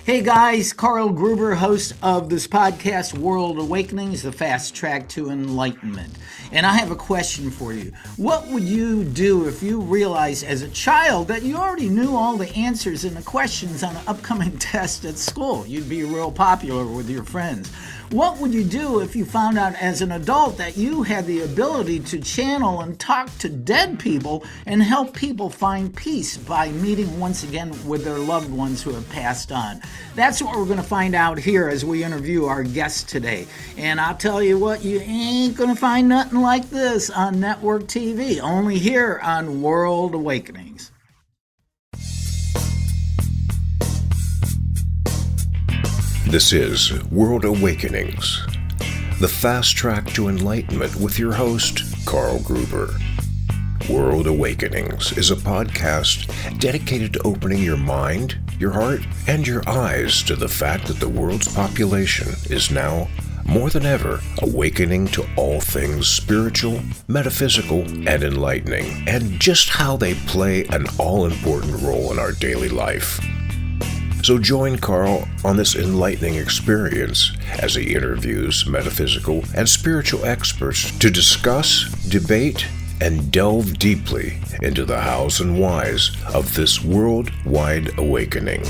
Hey guys, Carl Gruber, host of this podcast, World Awakenings, the fast track to enlightenment. And I have a question for you. What would you do if you realized as a child that you already knew all the answers and the questions on an upcoming test at school? You'd be real popular with your friends. What would you do if you found out as an adult that you had the ability to channel and talk to dead people and help people find peace by meeting once again with their loved ones who have passed on? That's what we're going to find out here as we interview our guest today. And I'll tell you what, you ain't going to find nothing like this on network TV, only here on World Awakenings. This is World Awakenings, the fast track to enlightenment with your host, Carl Gruber. World Awakenings is a podcast dedicated to opening your mind, your heart, and your eyes to the fact that the world's population is now, more than ever, awakening to all things spiritual, metaphysical, and enlightening, and just how they play an all-important role in our daily life. So join Carl on this enlightening experience as he interviews metaphysical and spiritual experts to discuss, debate, and delve deeply into the hows and whys of this worldwide awakening.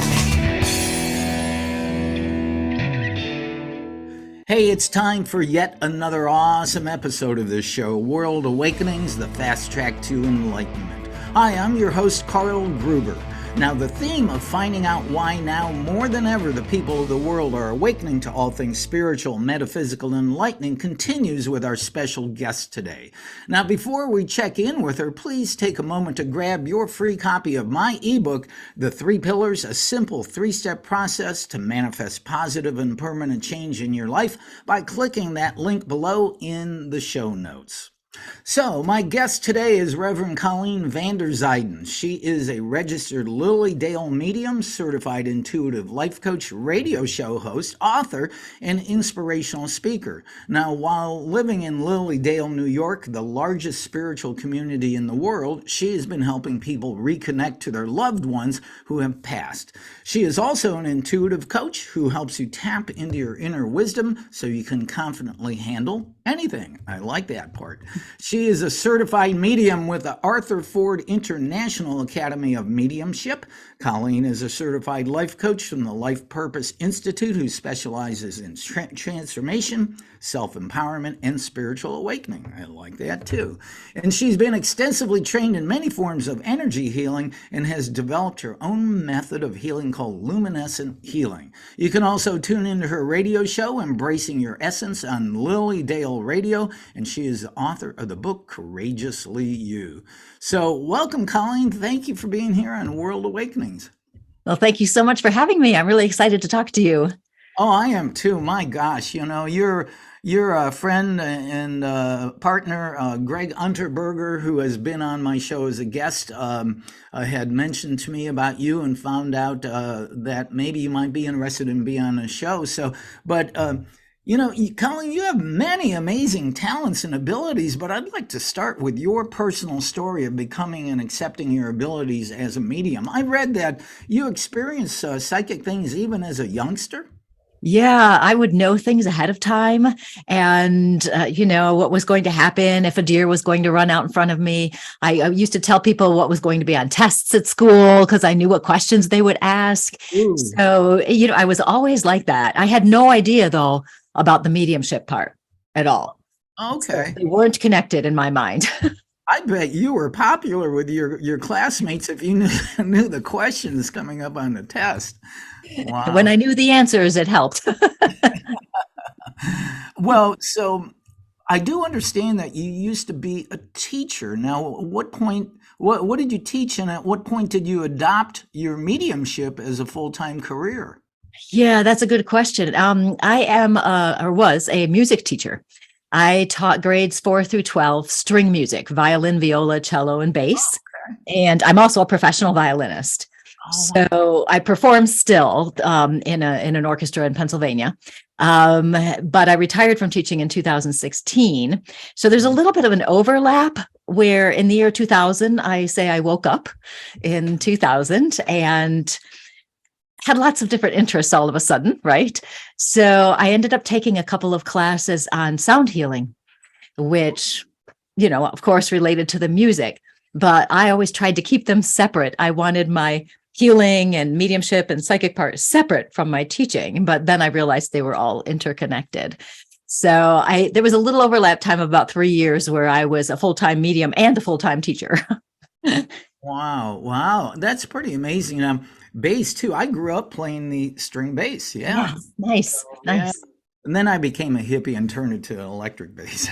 Hey, it's time for yet another awesome episode of this show, World Awakenings, the fast track to enlightenment. Hi, I'm your host, Carl Gruber. Now, the theme of finding out why now more than ever the people of the world are awakening to all things spiritual, metaphysical, and enlightening continues with our special guest today. Now, before we check in with her, please take a moment to grab your free copy of my ebook, The 3 Pillars, a simple 3-step process to manifest positive and permanent change in your life by clicking that link below in the show notes. So, my guest today is Reverend Colleen Vanderzyden. She is a registered Lily Dale medium, certified intuitive life coach, radio show host, author, and inspirational speaker. Now, while living in Lily Dale, New York, the largest spiritual community in the world, she has been helping people reconnect to their loved ones who have passed. She is also an intuitive coach who helps you tap into your inner wisdom so you can confidently handle anything. I like that part. She is a certified medium with the Arthur Ford International Academy of Mediumship. Colleen is a certified life coach from the Life Purpose Institute who specializes in transformation, self-empowerment, and spiritual awakening. I like that too. And she's been extensively trained in many forms of energy healing and has developed her own method of healing called Luminescent Healing. You can also tune into her radio show, Embracing Your Essence, on Lily Dale Radio, and she is the author of the book Courageously You. So welcome, Colleen. Thank you for being here on World Awakenings. Well, thank you so much for having me. I'm really excited to talk to you. Oh, I am too. My gosh, you're a friend and partner, Greg Unterberger, who has been on my show as a guest, had mentioned to me about you and found out that maybe you might be interested in being on a show. Colleen, you have many amazing talents and abilities, but I'd like to start with your personal story of becoming and accepting your abilities as a medium. I read that you experienced psychic things even as a youngster. Yeah, I would know things ahead of time and, what was going to happen if a deer was going to run out in front of me. I used to tell people what was going to be on tests at school because I knew what questions they would ask. Ooh. So, I was always like that. I had no idea, though, about the mediumship part at all. Okay. So they weren't connected in my mind. I bet you were popular with your classmates if you knew the questions coming up on the test. Wow. When I knew the answers, it helped. Well, so I do understand that you used to be a teacher. Now, at what point, what did you teach, and at what point did you adopt your mediumship as a full-time career? Yeah, that's a good question. I am or was a music teacher. I taught grades 4 through 12 string music, violin, viola, cello, and bass. Okay. And I'm also a professional violinist. So I perform still in an orchestra in Pennsylvania. But I retired from teaching in 2016. So there's a little bit of an overlap where in the year 2000, I say I woke up in 2000 and had lots of different interests all of a sudden, right? So I ended up taking a couple of classes on sound healing, which, of course, related to the music, but I always tried to keep them separate. I wanted my healing and mediumship and psychic part separate from my teaching, but then I realized they were all interconnected. So there was a little overlap time of about 3 years where I was a full-time medium and a full-time teacher. Wow. That's pretty amazing. Bass too. I grew up playing the string bass. Yeah. Nice. And then I became a hippie and turned it to electric bass.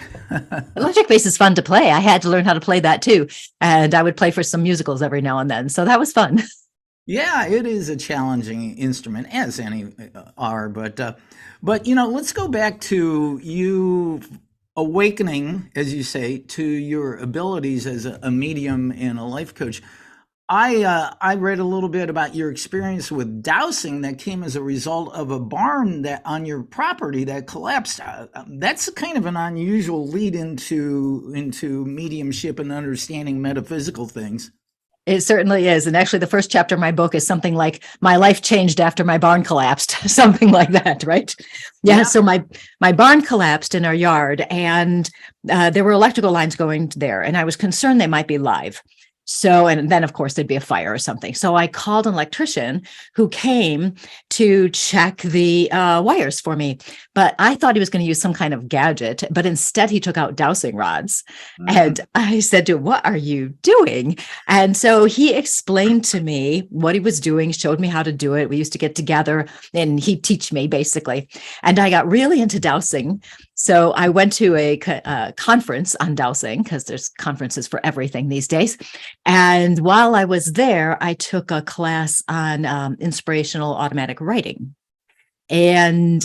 Electric bass is fun to play. I had to learn how to play that too. And I would play for some musicals every now and then. So that was fun. Yeah, it is a challenging instrument, as any are. But let's go back to you awakening, as you say, to your abilities as a medium and a life coach. I read a little bit about your experience with dowsing that came as a result of a barn that on your property that collapsed. That's kind of an unusual lead into mediumship and understanding metaphysical things. It certainly is. And actually, the first chapter of my book is something like my life changed after my barn collapsed, something like that, right? Yeah. So my barn collapsed in our yard, and there were electrical lines going there, and I was concerned they might be live. So, and then of course there'd be a fire or something. So I called an electrician who came to check the wires for me, but I thought he was going to use some kind of gadget, but instead he took out dowsing rods. And I said to him, "What are you doing?" And so he explained to me what he was doing, showed me how to do it. We used to get together and he'd teach me basically. And I got really into dowsing. So I went to a conference on dowsing, because there's conferences for everything these days. And while I was there, I took a class on inspirational automatic writing. And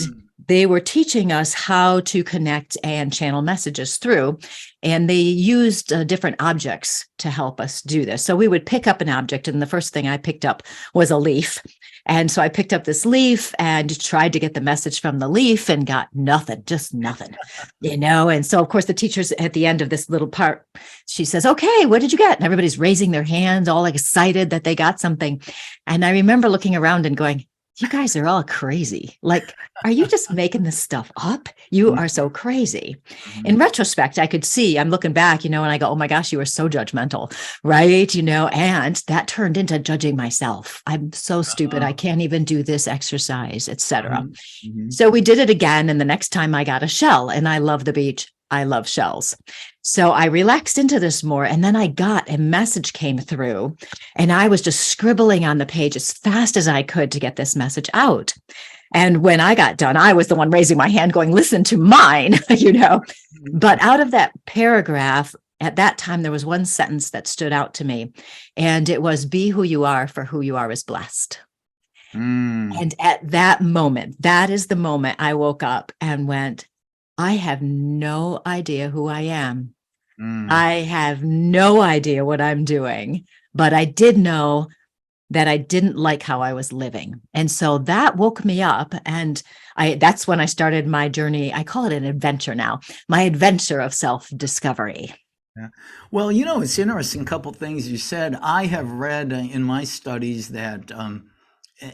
they were teaching us how to connect and channel messages through. And they used different objects to help us do this. So we would pick up an object. And the first thing I picked up was a leaf. And so I picked up this leaf and tried to get the message from the leaf and got nothing, just nothing, And so, of course, the teacher's at the end of this little part, she says, "Okay, what did you get?" And everybody's raising their hands, all excited that they got something. And I remember looking around and going, "You guys are all crazy. Like, are you just making this stuff up? You are so crazy." In retrospect, I could see, I'm looking back, and I go, "Oh my gosh, you were so judgmental," right? And that turned into judging myself. I'm so stupid. I can't even do this exercise, etc. So we did it again. And the next time I got a shell, and I love the beach. I love shells. So I relaxed into this more. And then I got a message came through, and I was just scribbling on the page as fast as I could to get this message out. And when I got done, I was the one raising my hand going, "Listen to mine," But out of that paragraph, at that time, there was one sentence that stood out to me. And it was, "Be who you are, for who you are is blessed." And at that moment, that is the moment I woke up and went, I have no idea who I am. I have no idea what I'm doing, but I did know that I didn't like how I was living. And so that woke me up. And that's when I started my journey. I call it an adventure now, my adventure of self-discovery. Yeah. Well, it's interesting, a couple things you said. I have read in my studies that,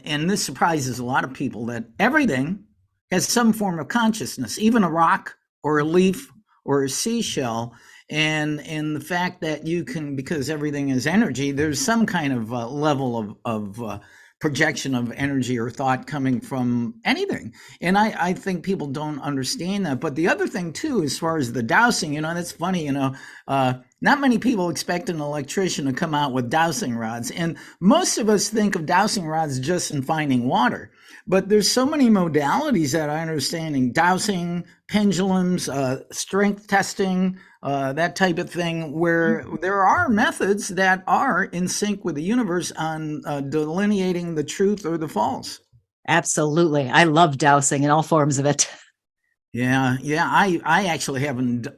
and this surprises a lot of people, that everything has some form of consciousness, even a rock or a leaf or a seashell. And the fact that you can, because everything is energy, there's some kind of level of projection of energy or thought coming from anything. And I think people don't understand that. But the other thing too, as far as the dowsing, that's funny, not many people expect an electrician to come out with dowsing rods. And most of us think of dowsing rods just in finding water. But there's so many modalities that I understand in dowsing, pendulums, strength testing, that type of thing, where there are methods that are in sync with the universe on delineating the truth or the false. Absolutely. I love dowsing in all forms of it. Yeah. I actually haven't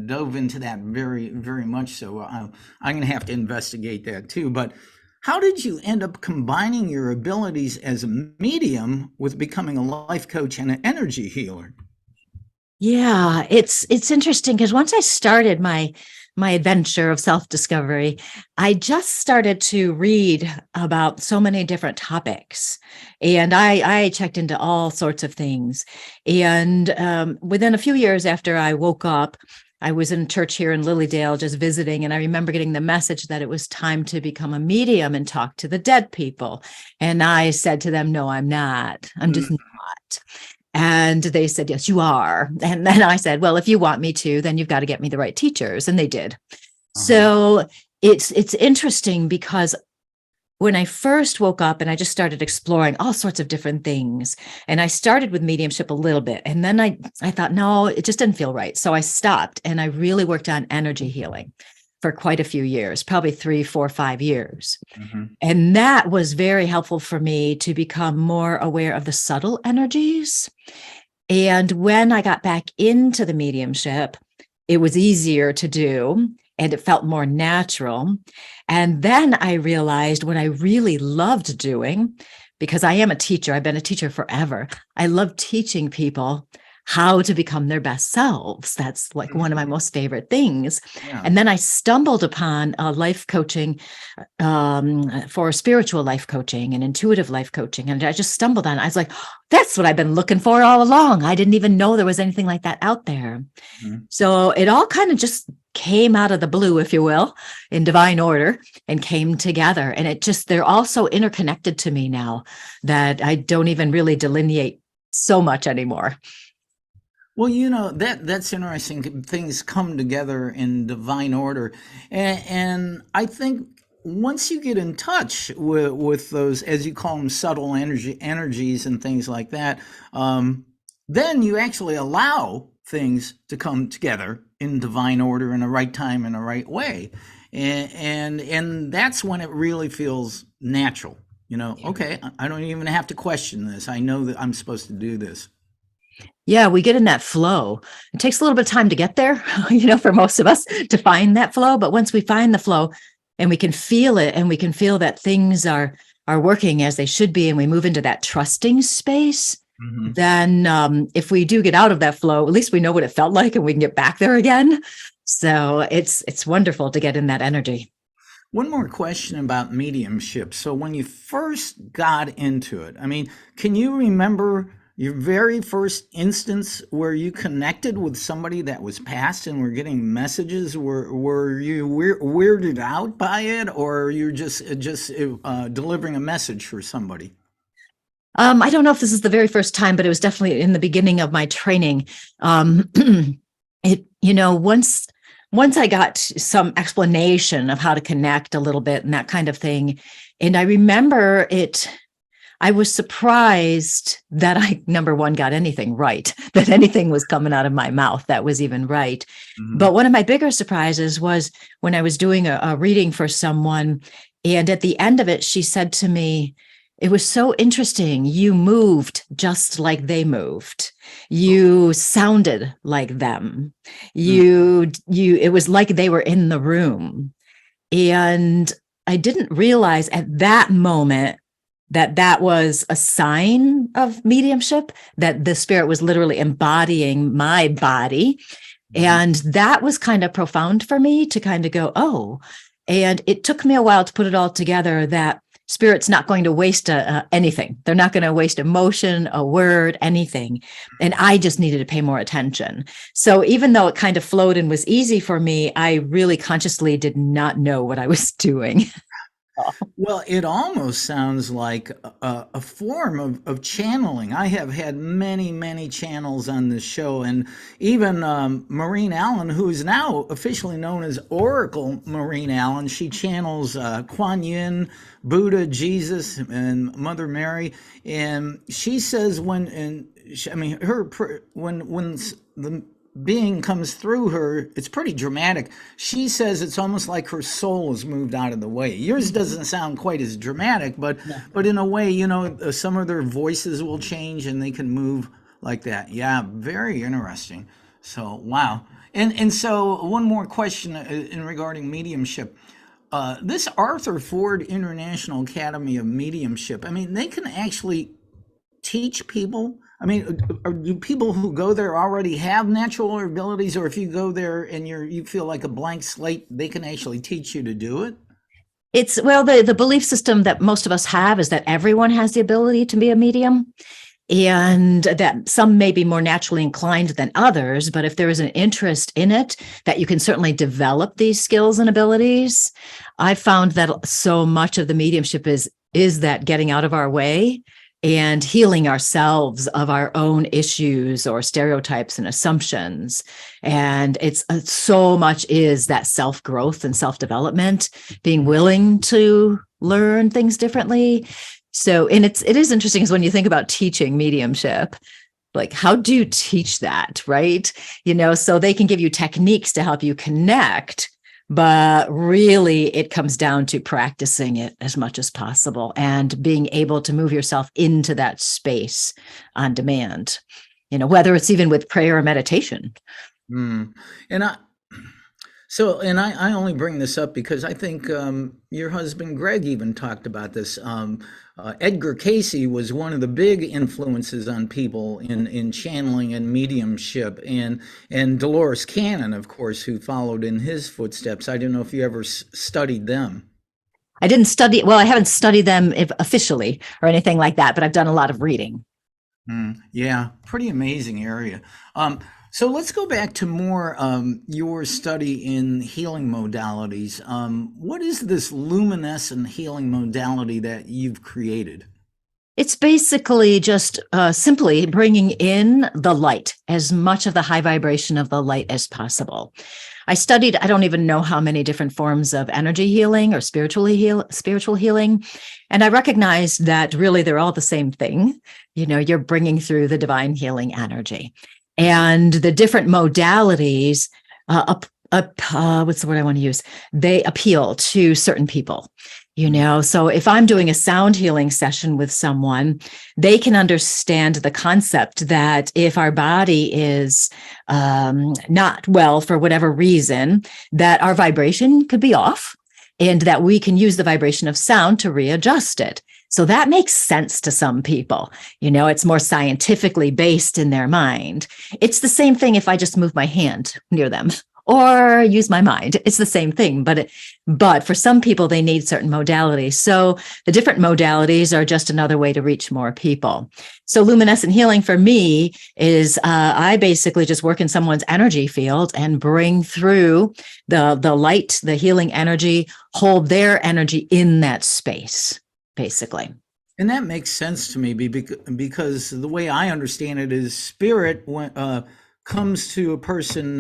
dove into that very, very much. So I'm going to have to investigate that too. But how did you end up combining your abilities as a medium with becoming a life coach and an energy healer? Yeah, it's interesting because once I started my my adventure of self-discovery, I just started to read about so many different topics. And I checked into all sorts of things. And within a few years after I woke up, I was in church here in Lilydale just visiting, and I remember getting the message that it was time to become a medium and talk to the dead people. And I said to them, no, I'm not. I'm just not. And they said, yes, you are. And then I said, well, if you want me to, then you've got to get me the right teachers. And they did. So it's interesting because when I first woke up and I just started exploring all sorts of different things, and I started with mediumship a little bit, and then I thought, no, it just didn't feel right. So I stopped, and I really worked on energy healing for quite a few years, probably 3, 4, 5 years. And that was very helpful for me to become more aware of the subtle energies. And when I got back into the mediumship, it was easier to do, and it felt more natural. And then I realized what I really loved doing, because I am a teacher. I've been a teacher forever. I love teaching people how to become their best selves. That's like one of my most favorite things. Yeah. And then I stumbled upon life coaching for spiritual life coaching and intuitive life coaching. And I just stumbled on it. I was like, that's what I've been looking for all along. I didn't even know there was anything like that out there. So it all kind of just came out of the blue, if you will, in divine order, and came together. And it just, they're all so interconnected to me now that I don't even really delineate so much anymore. Well, you know, that's interesting. Things come together in divine order. And I think once you get in touch with those, as you call them, subtle energies and things like that, then you actually allow things to come together in divine order in the right time, in the right way. And that's when it really feels natural. You know, okay, I don't even have to question this. I know that I'm supposed to do this. Yeah, we get in that flow. It takes a little bit of time to get there, you know, for most of us to find that flow. But once we find the flow and we can feel it, and we can feel that things are working as they should be, and we move into that trusting space, then if we do get out of that flow, at least we know what it felt like and we can get back there again. So it's wonderful to get in that energy. One more question about mediumship. So when you first got into it, I mean, can you remember your very first instance where you connected with somebody that was passed and were getting messages? Were you weirded out by it, or are you just delivering a message for somebody? I don't know if this is the very first time, but it was definitely in the beginning of my training. Once I got some explanation of how to connect a little bit and that kind of thing, and I remember it, I was surprised that I, number one, got anything right, that anything was coming out of my mouth that was even right. But one of my bigger surprises was when I was doing a reading for someone, and at the end of it, she said to me, "It was so interesting. You moved just like they moved. You sounded like them. It was like they were in the room." And I didn't realize at that moment that was a sign of mediumship, that the spirit was literally embodying my body. And that was kind of profound for me to kind of go, oh, and it took me a while to put it all together, that Spirit's not going to waste anything. They're not going to waste emotion, a word, anything. And I just needed to pay more attention. So even though it kind of flowed and was easy for me, I really consciously did not know what I was doing. Well, it almost sounds like a form of channeling. I have had many, many channels on this show, and even Maureen Allen, who is now officially known as Oracle Maureen Allen, she channels Kuan Yin, Buddha, Jesus, and Mother Mary, and she says when the being comes through her, it's pretty dramatic. She says it's almost like her soul has moved out of the way. Yours doesn't sound quite as dramatic, but in a way, you know, some of their voices will change and they can move like that. Yeah, very interesting. So, wow. And so one more question in regarding mediumship. This Arthur Ford International Academy of Mediumship, I mean, they can actually teach people I mean, do people who go there already have natural abilities, or if you go there and you feel like a blank slate, they can actually teach you to do it? It's, well, the belief system that most of us have is that everyone has the ability to be a medium, and that some may be more naturally inclined than others. But if there is an interest in it, that you can certainly develop these skills and abilities. I found that so much of the mediumship is that getting out of our way and healing ourselves of our own issues or stereotypes and assumptions. And it's so much is that self-growth and self-development, being willing to learn things differently. So, and it is interesting is when you think about teaching mediumship, like, how do you teach that, right? So they can give you techniques to help you connect, but really it comes down to practicing it as much as possible and being able to move yourself into that space on demand, whether it's even with prayer or meditation. And I only bring this up because I think your husband Greg even talked about this. Edgar Cayce was one of the big influences on people in channeling and mediumship, and Dolores Cannon, of course, who followed in his footsteps. I don't know if you ever studied them. I didn't study, well, I haven't studied them officially or anything like that, but I've done a lot of reading. Yeah, pretty amazing area. So let's go back to more your study in healing modalities. What is this luminescent healing modality that you've created? It's basically just simply bringing in the light, as much of the high vibration of the light as possible. I studied, I don't even know how many different forms of energy healing or spiritual healing. And I recognized that really they're all the same thing. You're bringing through the divine healing energy. And the different modalities, what's the word I want to use? They appeal to certain people, So if I'm doing a sound healing session with someone, they can understand the concept that if our body is not well for whatever reason, that our vibration could be off and that we can use the vibration of sound to readjust it. So that makes sense to some people. It's more scientifically based in their mind. It's the same thing if I just move my hand near them or use my mind. It's the same thing, but for some people, they need certain modalities. So the different modalities are just another way to reach more people. So luminescent healing for me is I basically just work in someone's energy field and bring through the light, the healing energy, hold their energy in that space, basically. And that makes sense to me because the way I understand it is spirit comes to a person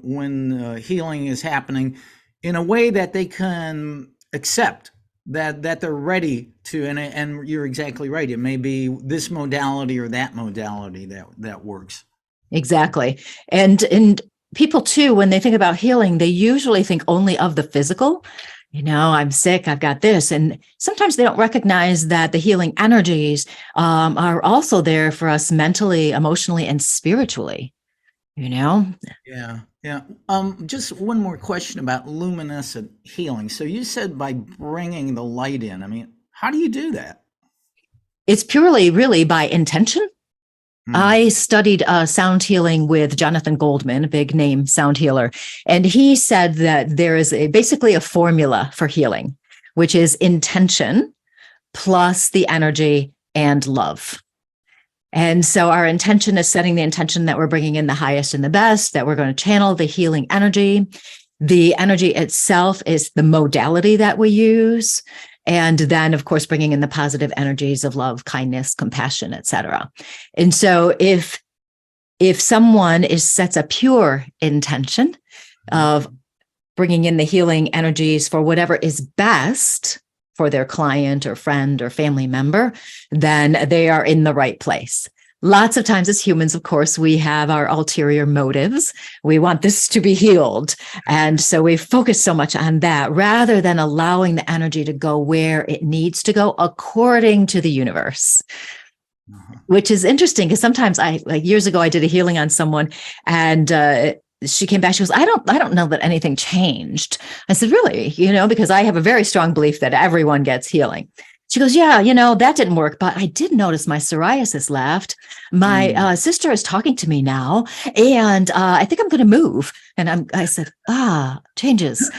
when healing is happening in a way that they can accept that they're ready to, and you're exactly right. It may be this modality or that modality that works. Exactly. And people too, when they think about healing, they usually think only of the physical. I'm sick, I've got this. And sometimes they don't recognize that the healing energies are also there for us mentally, emotionally, and spiritually, Yeah. Just one more question about luminescent healing. So you said by bringing the light in, I mean, how do you do that? It's purely really by intention. I studied sound healing with Jonathan Goldman, a big name sound healer. And he said that there is basically a formula for healing, which is intention plus the energy and love. And so our intention is setting the intention that we're bringing in the highest and the best, that we're going to channel the healing energy. The energy itself is the modality that we use. And then, of course, bringing in the positive energies of love, kindness, compassion, etc. And so if someone sets a pure intention of bringing in the healing energies for whatever is best for their client or friend or family member, then they are in the right place. Lots of times as humans, of course, we have our ulterior motives. We want this to be healed. And so we focus so much on that rather than allowing the energy to go where it needs to go according to the universe. Which is interesting because sometimes years ago, I did a healing on someone and she came back, she goes, I don't know that anything changed. I said, really? Because I have a very strong belief that everyone gets healing. She goes, yeah, that didn't work, but I did notice my psoriasis left. My sister is talking to me now, and I think I'm going to move. And I said, changes.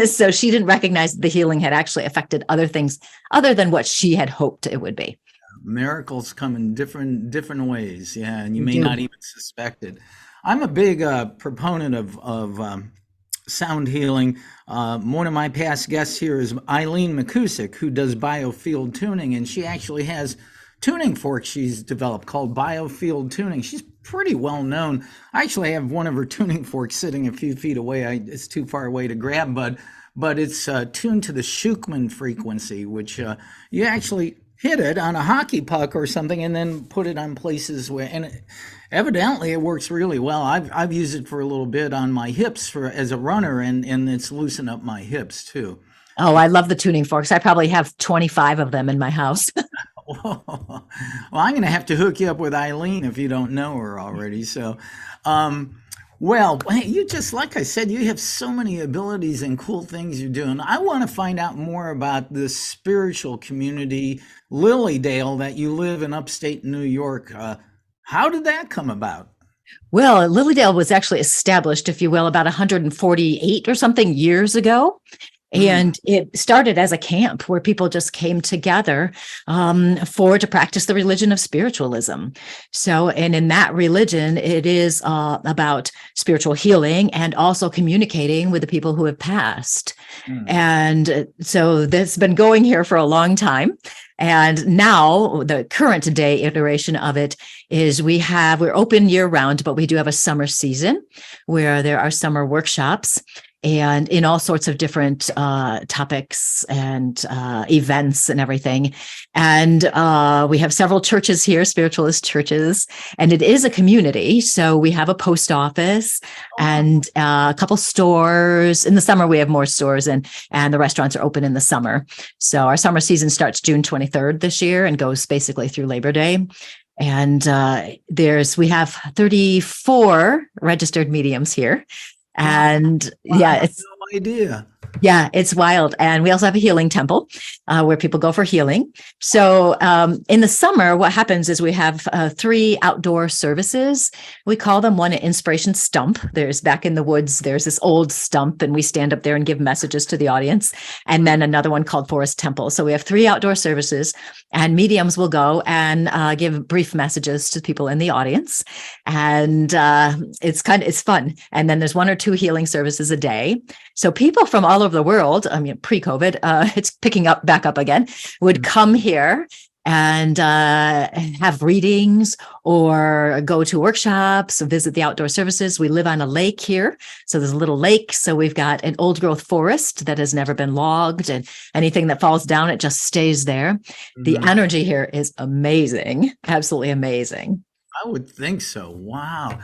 So she didn't recognize that the healing had actually affected other things other than what she had hoped it would be. Miracles come in different ways, yeah, and you may not even suspect it. I'm a big proponent of sound healing. One of my past guests here is Eileen McCusick, who does biofield tuning, and she actually has tuning forks she's developed called biofield tuning. She's pretty well known. I actually have one of her tuning forks sitting a few feet away. It's too far away to grab, but it's tuned to the Schumann frequency, which you actually hit it on a hockey puck or something and then put it on places where, and evidently it works really well. I've used it for a little bit on my hips as a runner, and it's loosened up my hips too. Oh, I love the tuning forks. I probably have 25 of them in my house. Well, I'm going to have to hook you up with Eileen if you don't know her already. So, well, you just, like I said, you have so many abilities and cool things you're doing. I want to find out more about this spiritual community, Lilydale, that you live in upstate New York. How did that come about? Well, Lilydale was actually established, if you will, about 148 or something years ago. And it started as a camp where people just came together to practice the religion of spiritualism. So, and in that religion, it is about spiritual healing and also communicating with the people who have passed. And so that's been going here for a long time. And now the current day iteration of it is we're open year round, but we do have a summer season where there are summer workshops and in all sorts of different topics and events and everything. And we have several churches here, spiritualist churches, and it is a community. So we have a post office and a couple stores. In the summer, we have more stores, and the restaurants are open in the summer. So our summer season starts June 23rd this year and goes basically through Labor Day. And we have 34 registered mediums here. And it's no idea. Yeah, it's wild. And we also have a healing temple where people go for healing. So in the summer, what happens is we have 3 outdoor services. We call them one an inspiration stump. There's back in the woods, there's this old stump, and we stand up there and give messages to the audience. And then another one called Forest Temple. So we have 3 outdoor services, and mediums will go and give brief messages to people in the audience. And it's fun. And then there's 1 or 2 healing services a day. So people from all over the world, I mean, pre-COVID, it's picking back up again, would come here and have readings or go to workshops, visit the outdoor services. We live on a lake here. So there's a little lake. So we've got an old growth forest that has never been logged, and anything that falls down, it just stays there. The energy here is amazing. Absolutely amazing. I would think so. Wow.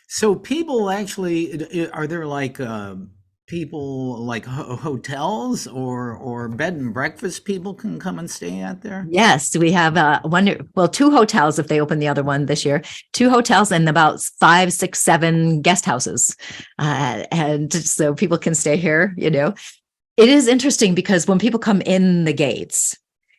So people actually, are there like people like hotels or bed and breakfast people can come and stay out there? Yes, we have 2 hotels if they open the other one this year, 2 hotels and about 5, 6, 7 guest houses. And so people can stay here, It is interesting because when people come in the gates,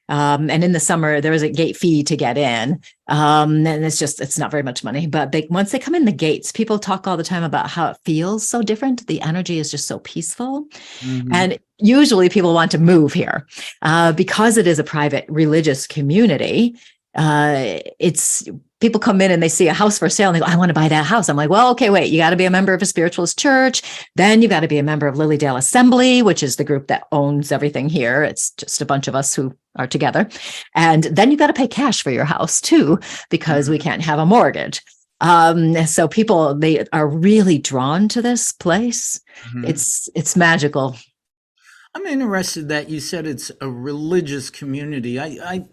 and in the summer, there is a gate fee to get in. And it's not very much money, but once they come in the gates, people talk all the time about how it feels so different. The energy is just so peaceful. And usually people want to move here because it is a private religious community. People come in and they see a house for sale and they go, I want to buy that house. I'm like, well, okay, wait, you got to be a member of a spiritualist church. Then you got to be a member of Lilydale Assembly, which is the group that owns everything here. It's just a bunch of us who are together. And then you got to pay cash for your house too, because we can't have a mortgage. So people, they are really drawn to this place. It's magical. I'm interested that you said it's a religious community. I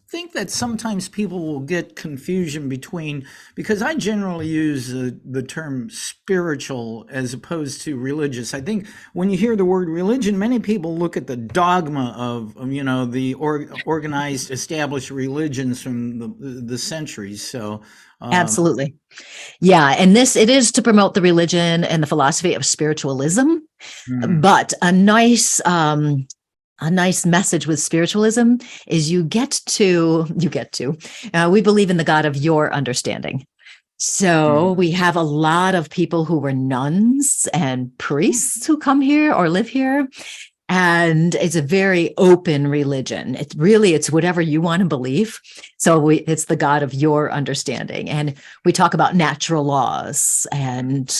think that sometimes people will get confusion because I generally use the term spiritual as opposed to religious. I think when you hear the word religion, many people look at the dogma of the organized, established religions from the centuries. So absolutely. Yeah. And it is to promote the religion and the philosophy of spiritualism, but a nice a nice message with spiritualism is we believe in the God of your understanding. So we have a lot of people who were nuns and priests who come here or live here. And it's a very open religion. It's whatever you want to believe. So it's the God of your understanding. And we talk about natural laws and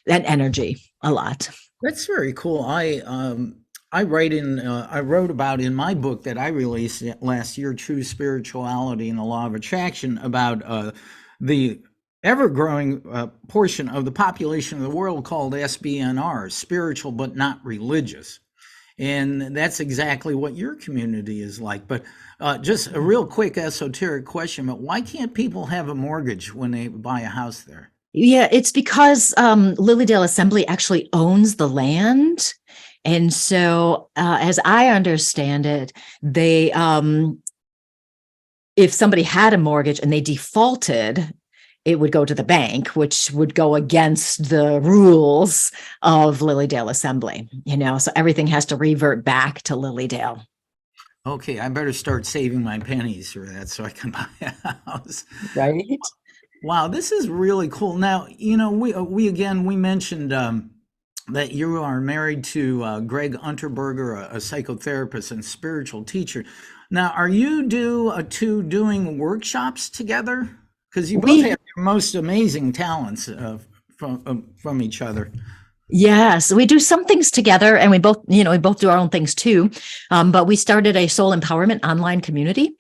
energy a lot. That's very cool. I wrote about in my book that I released last year, True Spirituality and the Law of Attraction, about the ever-growing portion of the population of the world called SBNR, spiritual but not religious. And that's exactly what your community is like. But just a real quick esoteric question, but why can't people have a mortgage when they buy a house there? Yeah, it's because Lilydale Assembly actually owns the land. And so as I understand it, they if somebody had a mortgage and they defaulted, it would go to the bank, which would go against the rules of Lilydale Assembly, so everything has to revert back to Lilydale. Okay, I better start saving my pennies for that so I can buy a house. Right. Wow, this is really cool. Now, we mentioned that you are married to Greg Unterberger, a psychotherapist and spiritual teacher. Now, are you two doing workshops together? Because you both have your most amazing talents from each other. Yes, we do some things together, and we both do our own things too. But we started a soul empowerment online community,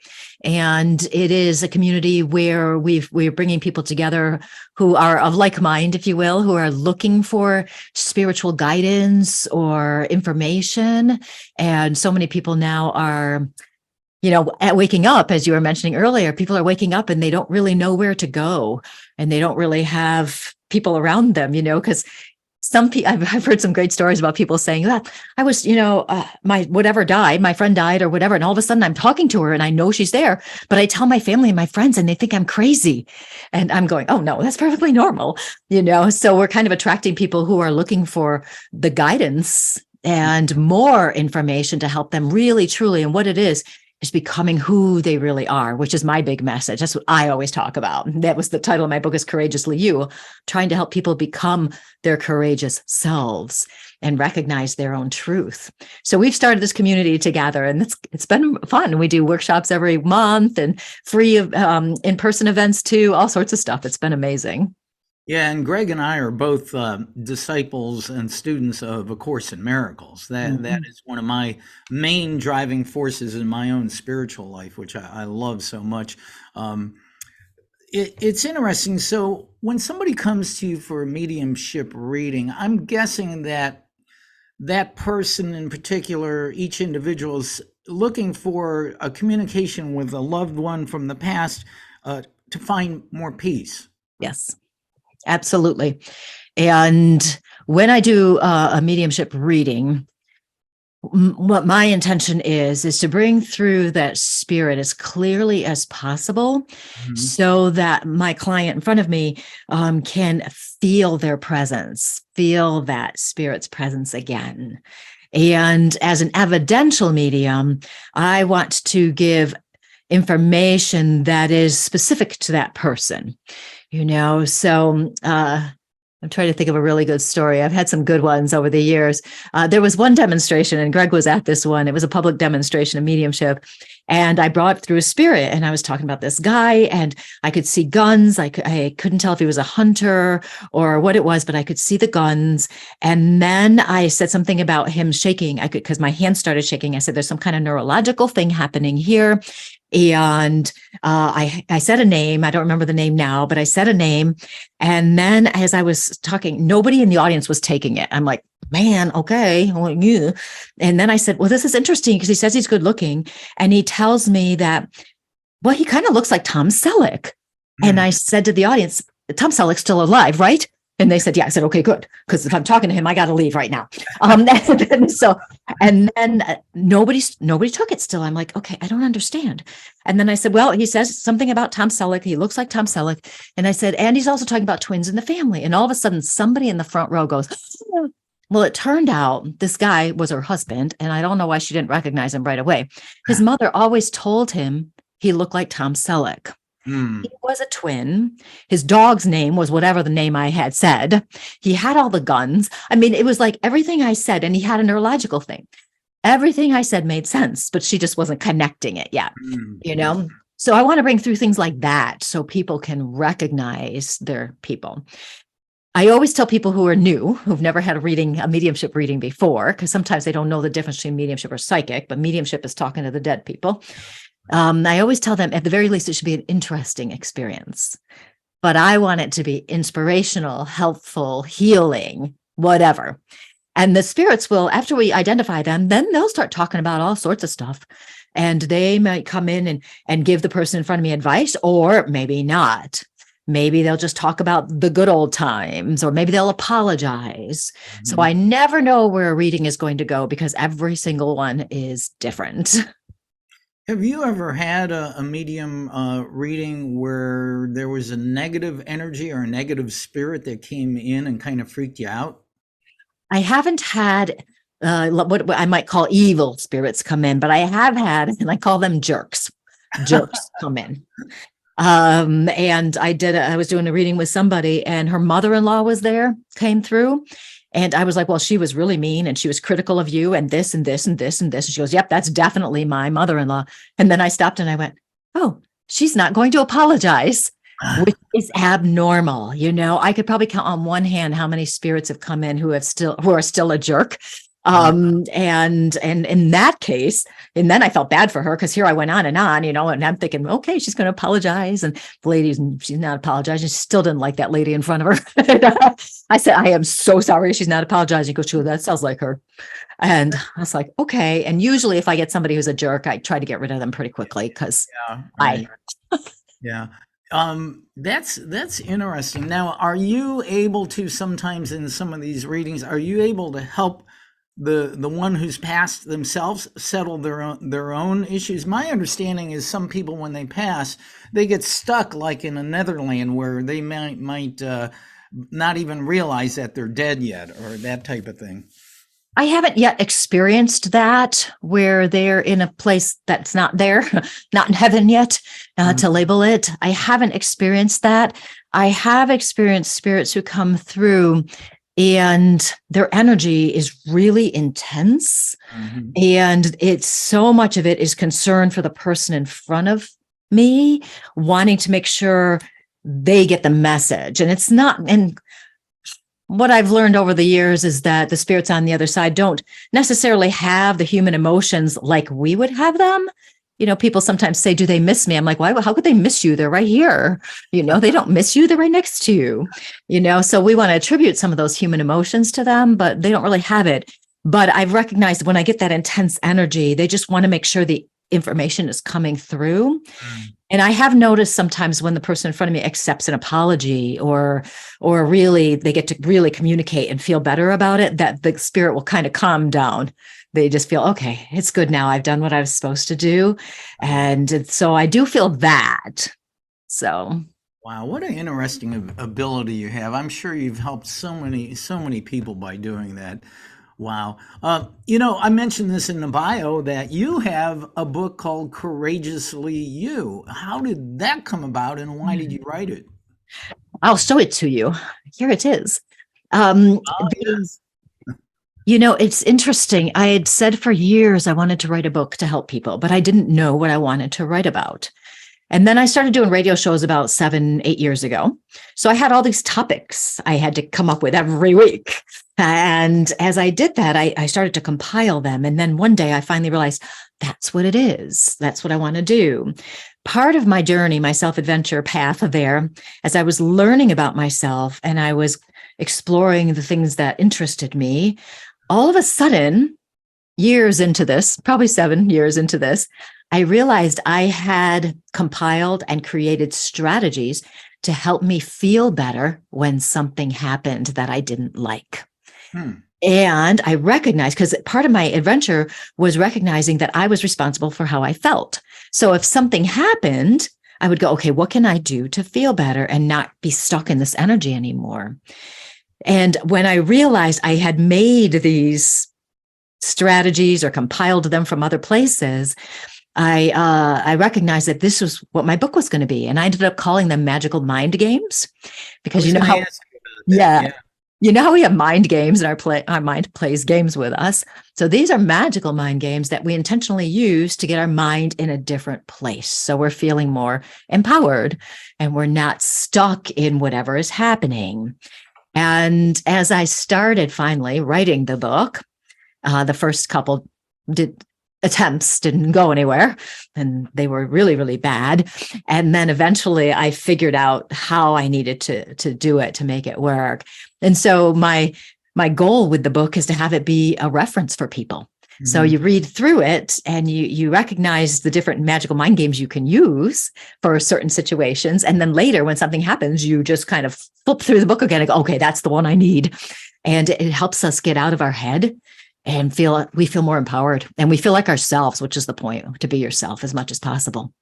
and it is a community where we're bringing people together who are of like mind, if you will, who are looking for spiritual guidance or information. And so many people now are, at waking up, as you were mentioning earlier, people are waking up and they don't really know where to go, and they don't really have people around them, because I've heard some great stories about people saying that I was, my friend died or whatever. And all of a sudden I'm talking to her and I know she's there, but I tell my family and my friends and they think I'm crazy. And I'm going, oh no, that's perfectly normal. So we're kind of attracting people who are looking for the guidance and more information to help them really, truly. And what it is becoming who they really are, which is my big message. That's what I always talk about. That was the title of my book, is Courageously You, trying to help people become their courageous selves and recognize their own truth. So we've started this community together, and it's been fun. We do workshops every month and free in-person events too, all sorts of stuff. It's been amazing. Yeah, and Greg and I are both disciples and students of A Course in Miracles. That is one of my main driving forces in my own spiritual life, which I love so much. It's interesting. So when somebody comes to you for a mediumship reading, I'm guessing that person in particular, each individual, is looking for a communication with a loved one from the past to find more peace. Yes. Absolutely. And when I do a mediumship reading, what my intention is to bring through that spirit as clearly as possible, so that my client in front of me can feel their presence, feel that spirit's presence again. And as an evidential medium, I want to give information that is specific to that person. So I'm trying to think of a really good story. I've had some good ones over the years. There was one demonstration, and Greg was at this one. It was a public demonstration of mediumship. And I brought it through a spirit, and I was talking about this guy, and I could see guns. I couldn't tell if he was a hunter or what it was, but I could see the guns. And then I said something about him shaking. Because my hand started shaking. I said, there's some kind of neurological thing happening here. And I said a name. I don't remember the name now, but I said a name. And then as I was talking, nobody in the audience was taking it. I'm like, man, okay. Yeah. And then I said, well, this is interesting because he says he's good looking. And he tells me that, well, he kind of looks like Tom Selleck. And I said to the audience, Tom Selleck's still alive, right? And they said, yeah. I said, okay, good. Because if I'm talking to him, I got to leave right now. And then nobody took it still. I'm like, okay, I don't understand. And then I said, well, he says something about Tom Selleck. He looks like Tom Selleck. And I said, and he's also talking about twins in the family. And all of a sudden, somebody in the front row goes, Well, it turned out this guy was her husband, and I don't know why she didn't recognize him right away. His mother always told him he looked like Tom Selleck. Hmm. He was a twin. His dog's name was whatever the name I had said. He had all the guns. I mean, it was like everything I said, and he had a neurological thing. Everything I said made sense, but she just wasn't connecting it yet, you know? So I want to bring through things like that so people can recognize their people. I always tell people who are new, who've never had a mediumship reading before, because sometimes they don't know the difference between mediumship or psychic, but mediumship is talking to the dead people. I always tell them, at the very least, it should be an interesting experience. But I want it to be inspirational, helpful, healing, whatever. And the spirits will, after we identify them, then they'll start talking about all sorts of stuff. And they might come in and give the person in front of me advice, or maybe not. Maybe they'll just talk about the good old times, or maybe they'll apologize. Mm-hmm. So I never know where a reading is going to go because every single one is different. Have you ever had a medium reading where there was a negative energy or a negative spirit that came in and kind of freaked you out? I haven't had what I might call evil spirits come in, but I have had, and I call them jerks come in. And I was doing a reading with somebody, and her mother-in-law was there, came through. And I was like, well, she was really mean, and she was critical of you, and this and this and this and this. And she goes, yep, that's definitely my mother-in-law. And then I stopped and I went, oh, she's not going to apologize, which is abnormal. You know, I could probably count on one hand how many spirits have come in who are still a jerk. And in that case, and then I felt bad for her because here I went on, you know, and I'm thinking, okay, she's going to apologize. And the lady, she's not apologizing. She still didn't like that lady in front of her. I said, I am so sorry she's not apologizing. She goes, that sounds like her. And I was like, okay. And usually if I get somebody who's a jerk, I try to get rid of them pretty quickly because Yeah. That's interesting. Now, are you able to sometimes in some of these readings, are you able to help the one who's passed themselves settle their own issues? My understanding is some people, when they pass, they get stuck like in a Netherland where they might not even realize that they're dead yet, or that type of thing. I haven't yet experienced that, where they're in a place that's not there, not in heaven yet, to label it. I haven't experienced that. I have experienced spirits who come through and their energy is really intense. Mm-hmm. And it's so much of it is concern for the person in front of me, wanting to make sure they get the message. And it's not, and what I've learned over the years is that the spirits on the other side don't necessarily have the human emotions like we would have them. You know, people sometimes say, do they miss me? I'm like, why? How could they miss you? They're right here. You know, they don't miss you. They're right next to you. You know, so we want to attribute some of those human emotions to them, but they don't really have it. But I've recognized when I get that intense energy, they just want to make sure the information is coming through. And I have noticed sometimes when the person in front of me accepts an apology or really they get to really communicate and feel better about it, that the spirit will kind of calm down. They just feel, okay, it's good now. I've done what I was supposed to do. And so I do feel that. So. Wow, what an interesting ability you have. I'm sure you've helped so many people by doing that. Wow. You know, I mentioned this in the bio that you have a book called Courageously You. How did that come about and why did you write it? I'll show it to you. Here it is. Yes. You know, it's interesting. I had said for years I wanted to write a book to help people, but I didn't know what I wanted to write about. And then I started doing radio shows about 7-8 years ago. So I had all these topics I had to come up with every week. And as I did that, I started to compile them. And then one day I finally realized that's what it is. That's what I want to do. Part of my journey, my self-adventure path there, as I was learning about myself and I was exploring the things that interested me, all of a sudden, years into this, probably 7 years into this, I realized I had compiled and created strategies to help me feel better when something happened that I didn't like. And I recognized, because part of my adventure was recognizing that I was responsible for how I felt. So if something happened, I would go, okay, what can I do to feel better and not be stuck in this energy anymore? And when I realized I had made these strategies or compiled them from other places, I recognized that this was what my book was going to be. And I ended up calling them magical mind games, because you know how, yeah, you know how we have mind games and our mind plays games with us. So these are magical mind games that we intentionally use to get our mind in a different place. So we're feeling more empowered and we're not stuck in whatever is happening. And as I started finally writing the book, the first couple attempts didn't go anywhere, and they were really, really bad. And then eventually I figured out how I needed to do it, to make it work. And so my goal with the book is to have it be a reference for people. Mm-hmm. So you read through it and you recognize the different magical mind games you can use for certain situations. And then later when something happens, you just kind of flip through the book again and go, okay, that's the one I need. And it helps us get out of our head and we feel more empowered, and we feel like ourselves, which is the point, to be yourself as much as possible.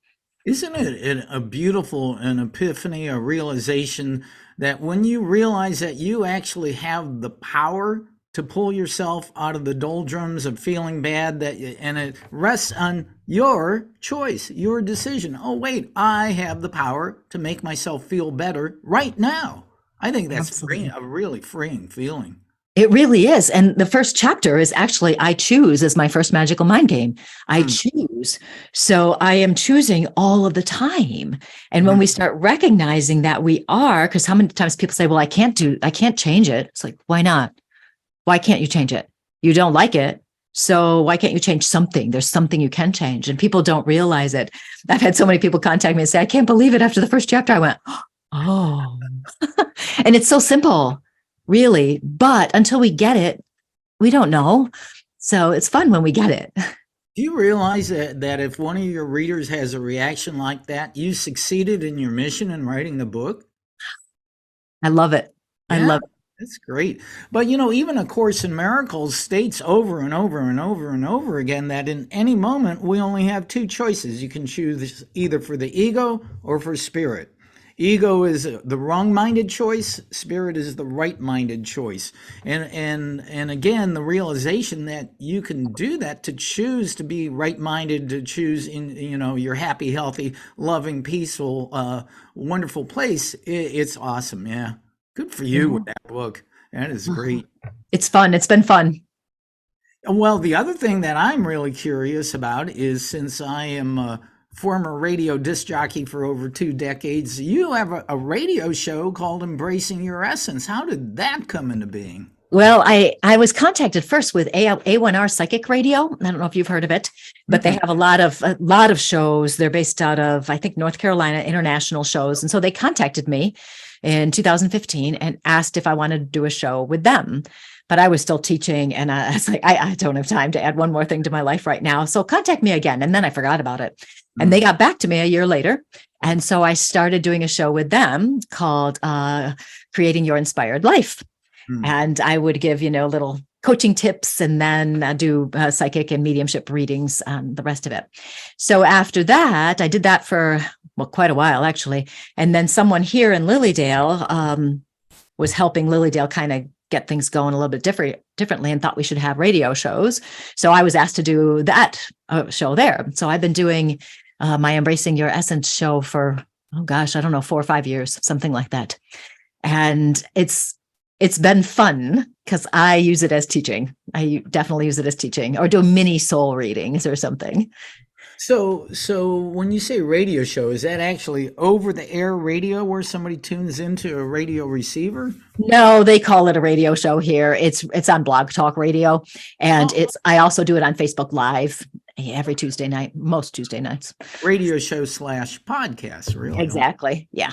Isn't it a beautiful an epiphany, a realization that when you realize that you actually have the power to pull yourself out of the doldrums of feeling bad, and it rests on your choice, your decision. Oh, wait, I have the power to make myself feel better right now. I think that's a really freeing feeling. It really is. And the first chapter is actually, I choose as my first magical mind game. I choose. So I am choosing all of the time. And when we start recognizing that we are, because how many times people say, well, I can't change it. It's like, why not? Why can't you change it? You don't like it. So why can't you change something? There's something you can change, and people don't realize it. I've had so many people contact me and say, I can't believe it. After the first chapter, I went, oh, and it's so simple. Really, but until we get it, we don't know. So it's fun when we get it. Do you realize that if one of your readers has a reaction like that, you succeeded in your mission in writing the book? I love it. Yeah, I love it. That's great. But, even A Course in Miracles states over and over and over and over again that in any moment, we only have two choices. You can choose either for the ego or for spirit. Ego is the wrong-minded choice. Spirit is the right-minded choice. And again, the realization that you can do that, to choose to be right-minded, to choose in your happy, healthy, loving, peaceful, wonderful place. It's awesome. Yeah, good for you with that book. That is great. It's fun. It's been fun. Well, the other thing that I'm really curious about is, since I am former radio disc jockey for over 2 decades, you have a radio show called Embracing Your Essence. How did that come into being? Well, I was contacted first with A1R Psychic Radio. I don't know if you've heard of it, but they have a lot of shows. They're based out of, I think, North Carolina, international shows. And so they contacted me in 2015 and asked if I wanted to do a show with them. But I was still teaching, and I was like, I don't have time to add one more thing to my life right now. So contact me again. And then I forgot about it. And they got back to me a year later. And so I started doing a show with them called Creating Your Inspired Life. And I would give, little coaching tips, and then do psychic and mediumship readings, the rest of it. So after that, I did that for, quite a while, actually. And then someone here in Lilydale was helping Lilydale kind of get things going a little bit differently, and thought we should have radio shows. So I was asked to do that show there. So I've been doing my Embracing Your Essence show for, 4 or 5 years, something like that. And it's been fun because I use it as teaching. I definitely use it as teaching, or do mini soul readings or something. So when you say radio show, is that actually over the air radio where somebody tunes into a radio receiver? No, they call it a radio show here. It's on Blog Talk Radio, and I also do it on Facebook Live every Tuesday night, most Tuesday nights. Radio show / podcast, really. Exactly. Yeah.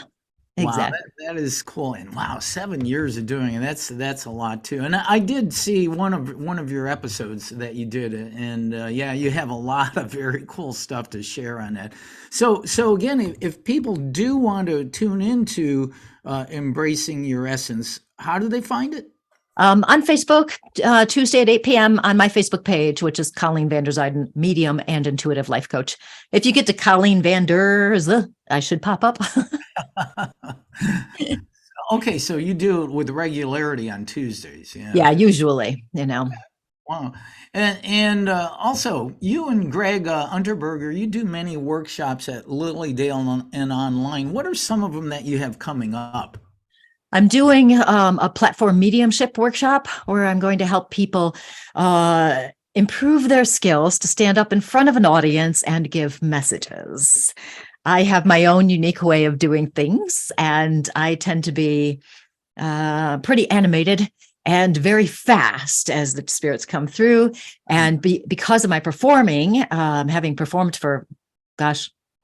Exactly. Wow, that is cool. And wow, 7 years of doing it. That's a lot too. And I did see one of your episodes that you did, and you have a lot of very cool stuff to share on that. So again, if people do want to tune into Embracing Your Essence, how do they find it? On Facebook, Tuesday at 8 p.m. on my Facebook page, which is Colleen Vanderzyden, medium and intuitive life coach. If you get to Colleen Vanders, I should pop up. Okay, so you do it with regularity on Tuesdays. Yeah. Yeah, usually, Wow. And also, you and Greg Unterberger, you do many workshops at Lilydale and online. What are some of them that you have coming up? I'm doing a platform mediumship workshop where I'm going to help people improve their skills to stand up in front of an audience and give messages. I have my own unique way of doing things, and I tend to be pretty animated and very fast as the spirits come through. And because of my performing, having performed for,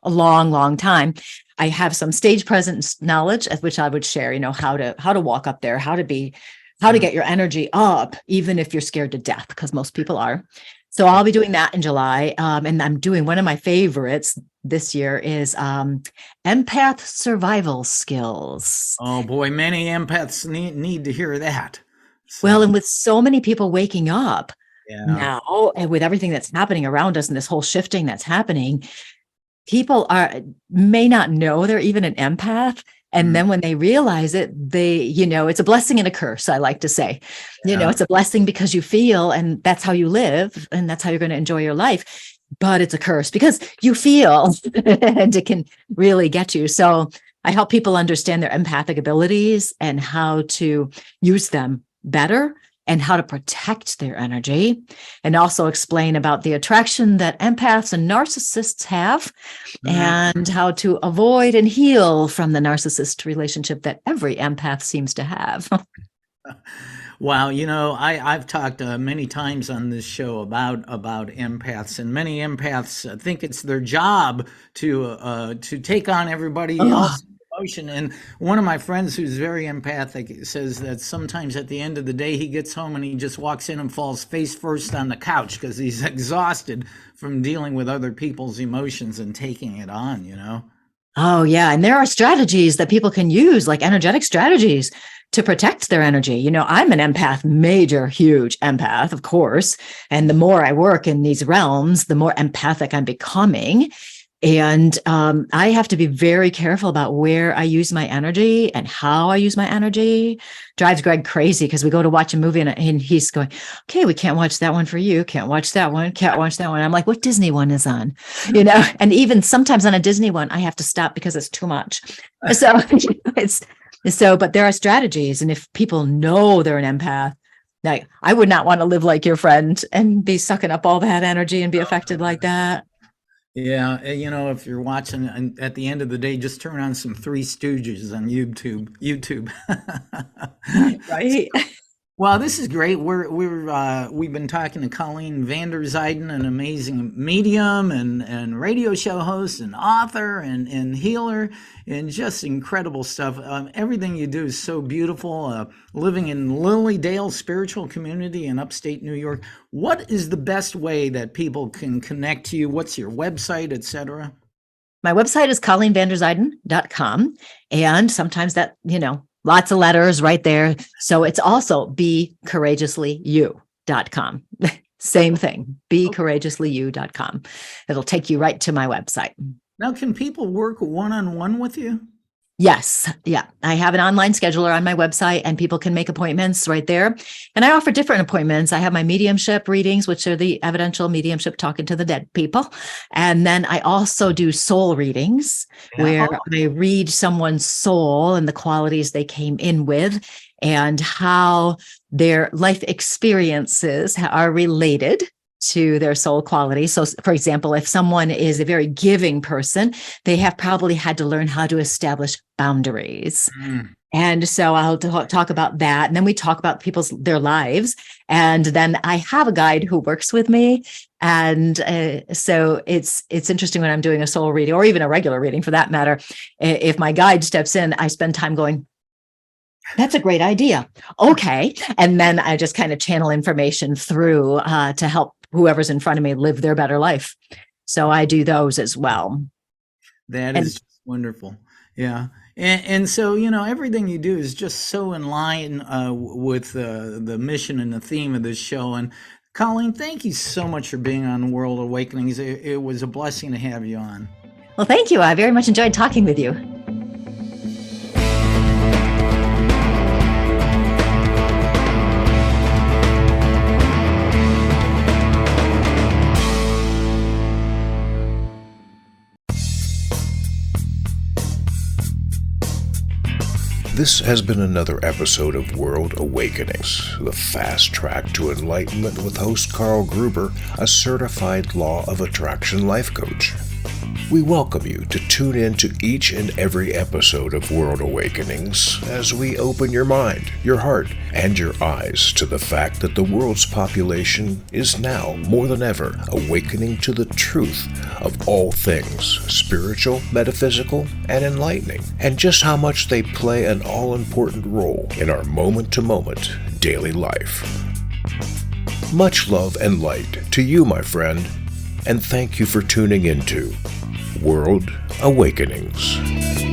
a long, long time, I have some stage presence knowledge, which I would share, how to walk up there, how to get your energy up, even if you're scared to death, because most people are. So I'll be doing that in July. And I'm doing one of my favorites this year is empath survival skills. Oh boy, many empaths need to hear that. So, well, and with so many people waking up now, and with everything that's happening around us and this whole shifting that's happening, people may not know they're even an empath. And then when they realize it, it's a blessing and a curse, I like to say. It's a blessing because you feel, and that's how you live, and that's how you're going to enjoy your life. But it's a curse because you feel, and it can really get you. So I help people understand their empathic abilities and how to use them better, and how to protect their energy, and also explain about the attraction that empaths and narcissists have, and how to avoid and heal from the narcissist relationship that every empath seems to have. Wow, I've talked many times on this show about empaths, and many empaths think it's their job to take on everybody else's emotion. And one of my friends who's very empathic says that sometimes at the end of the day he gets home and he just walks in and falls face first on the couch because he's exhausted from dealing with other people's emotions and taking it on. Oh yeah, and there are strategies that people can use, like energetic strategies, to protect their energy. I'm an empath, major, huge empath, of course. And the more I work in these realms, the more empathic I'm becoming. And I have to be very careful about where I use my energy and how I use my energy. Drives Greg crazy because we go to watch a movie and he's going, okay, we can't watch that one for you. Can't watch that one. Can't watch that one. I'm like, what Disney one is on? And even sometimes on a Disney one, I have to stop because it's too much. So, but there are strategies. And if people know they're an empath, like, I would not want to live like your friend and be sucking up all that energy and be affected like that. Yeah, if you're watching, and at the end of the day, just turn on some Three Stooges on YouTube. Right. Well, this is great. We've been talking to Colleen Vanderzyden, an amazing medium and radio show host and author and healer, and just incredible stuff. Everything you do is so beautiful. Living in Lilydale Spiritual Community in upstate New York. What is the best way that people can connect to you? What's your website, etc.? My website is ColleenVanderzyden.com. And sometimes that, lots of letters right there. So it's also BeCourageouslyYou.com. Same thing, BeCourageouslyYou.com. It'll take you right to my website. Now, can people work one-on-one with you? Yes. Yeah. I have an online scheduler on my website and people can make appointments right there. And I offer different appointments. I have my mediumship readings, which are the evidential mediumship talking to the dead people. And then I also do soul readings where I read someone's soul and the qualities they came in with and how their life experiences are related to their soul qualities. So, for example, if someone is a very giving person, they have probably had to learn how to establish boundaries. And so I'll talk about that. And then we talk about their lives. And then I have a guide who works with me. And so it's interesting when I'm doing a soul reading or even a regular reading for that matter. If my guide steps in, I spend time going, that's a great idea. Okay. And then I just kind of channel information through to help whoever's in front of me live their better life. So I do those as well. That is just wonderful. Yeah. And so, everything you do is just so in line with the mission and the theme of this show. And Colleen, thank you so much for being on World Awakenings. It was a blessing to have you on. Well, thank you. I very much enjoyed talking with you. This has been another episode of World Awakenings, the fast track to enlightenment with host Carl Gruber, a certified law of attraction life coach. We welcome you to tune in to each and every episode of World Awakenings as we open your mind, your heart, and your eyes to the fact that the world's population is now, more than ever, awakening to the truth of all things spiritual, metaphysical, and enlightening, and just how much they play an all-important role in our moment-to-moment daily life. Much love and light to you, my friend, and thank you for tuning into World Awakenings.